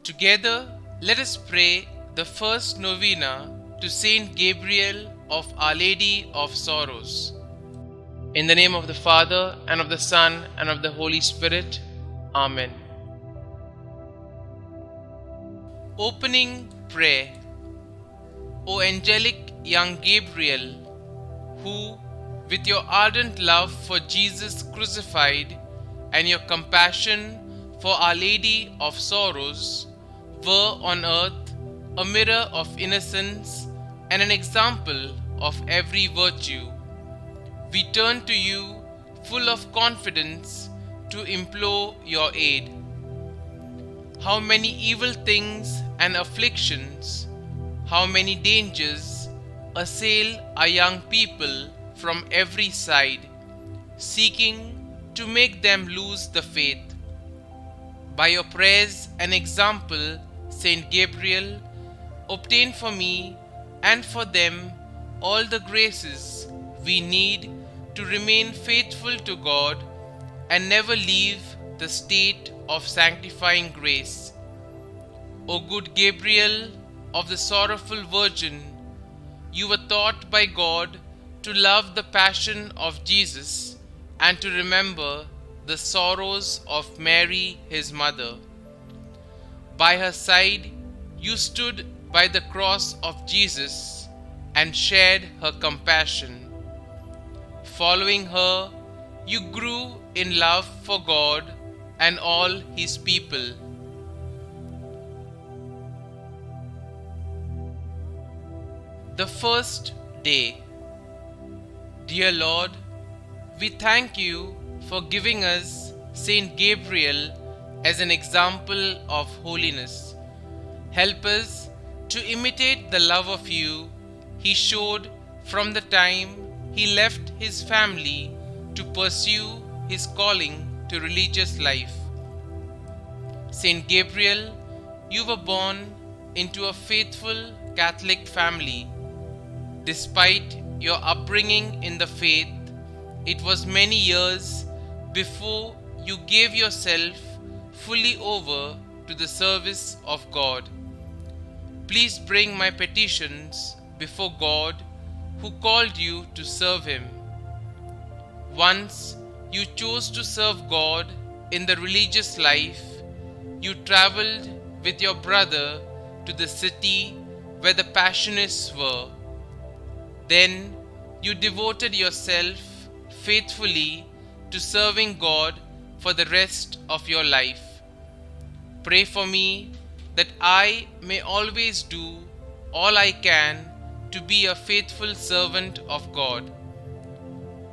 Together, let us pray the first novena to Saint Gabriel of Our Lady of Sorrows. In the name of the Father, and of the Son, and of the Holy Spirit. Amen. Opening prayer. O angelic young Gabriel, who, with your ardent love for Jesus crucified and your compassion for Our Lady of Sorrows, were on earth a mirror of innocence and an example of every virtue, we turn to you full of confidence to implore your aid. How many evil things and afflictions, how many dangers assail our young people from every side, seeking to make them lose the faith. By your prayers and example, Saint Gabriel, obtain for me and for them all the graces we need to remain faithful to God and never leave the state of sanctifying grace. O good Gabriel of the sorrowful Virgin, you were taught by God to love the passion of Jesus and to remember the sorrows of Mary, his mother. By her side, you stood by the cross of Jesus and shared her compassion. Following her, you grew in love for God and all His people. The first day. Dear Lord, we thank you for giving us Saint Gabriel as an example of holiness. Help us to imitate the love of you he showed from the time he left his family to pursue his calling to religious life. Saint Gabriel, you were born into a faithful Catholic family. Despite your upbringing in the faith, it was many years before you gave yourself fully over to the service of God. Please bring my petitions before God, who called you to serve Him. Once you chose to serve God in the religious life, you traveled with your brother to the city where the Passionists were. Then you devoted yourself faithfully to serving God for the rest of your life. Pray for me that I may always do all I can to be a faithful servant of God.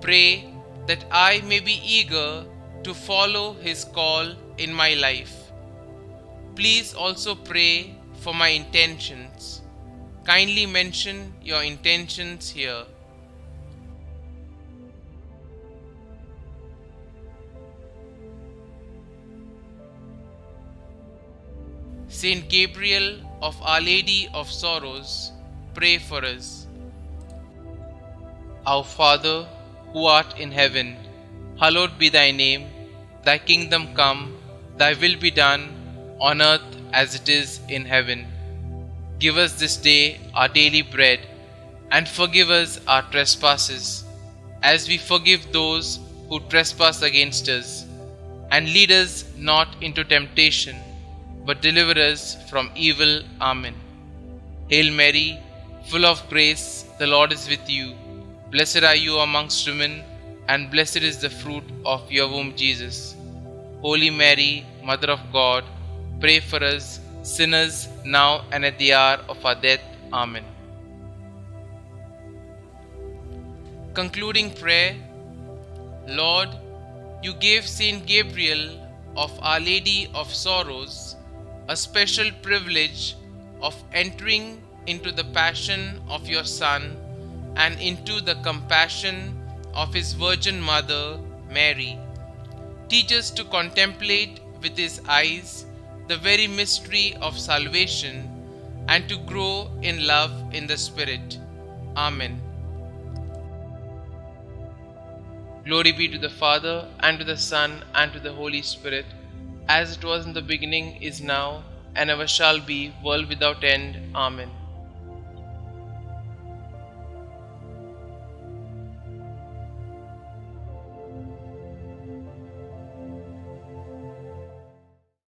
Pray that I may be eager to follow His call in my life. Please also pray for my intentions. Kindly mention your intentions here. Saint Gabriel of Our Lady of Sorrows, pray for us. Our Father, who art in heaven, hallowed be thy name. Thy kingdom come, thy will be done, on earth as it is in heaven. Give us this day our daily bread, and forgive us our trespasses, as we forgive those who trespass against us. And lead us not into temptation, but deliver us from evil. Amen. Hail Mary, full of grace, the Lord is with you. Blessed are you amongst women, and blessed is the fruit of your womb, Jesus. Holy Mary, Mother of God, pray for us sinners, now and at the hour of our death. Amen. Concluding prayer. Lord, you gave Saint Gabriel of Our Lady of Sorrows a special privilege of entering into the passion of your Son and into the compassion of His Virgin Mother, Mary. Teach us to contemplate with His eyes the very mystery of salvation and to grow in love in the Spirit. Amen. Glory be to the Father, and to the Son, and to the Holy Spirit, as it was in the beginning, is now, and ever shall be, world without end. Amen.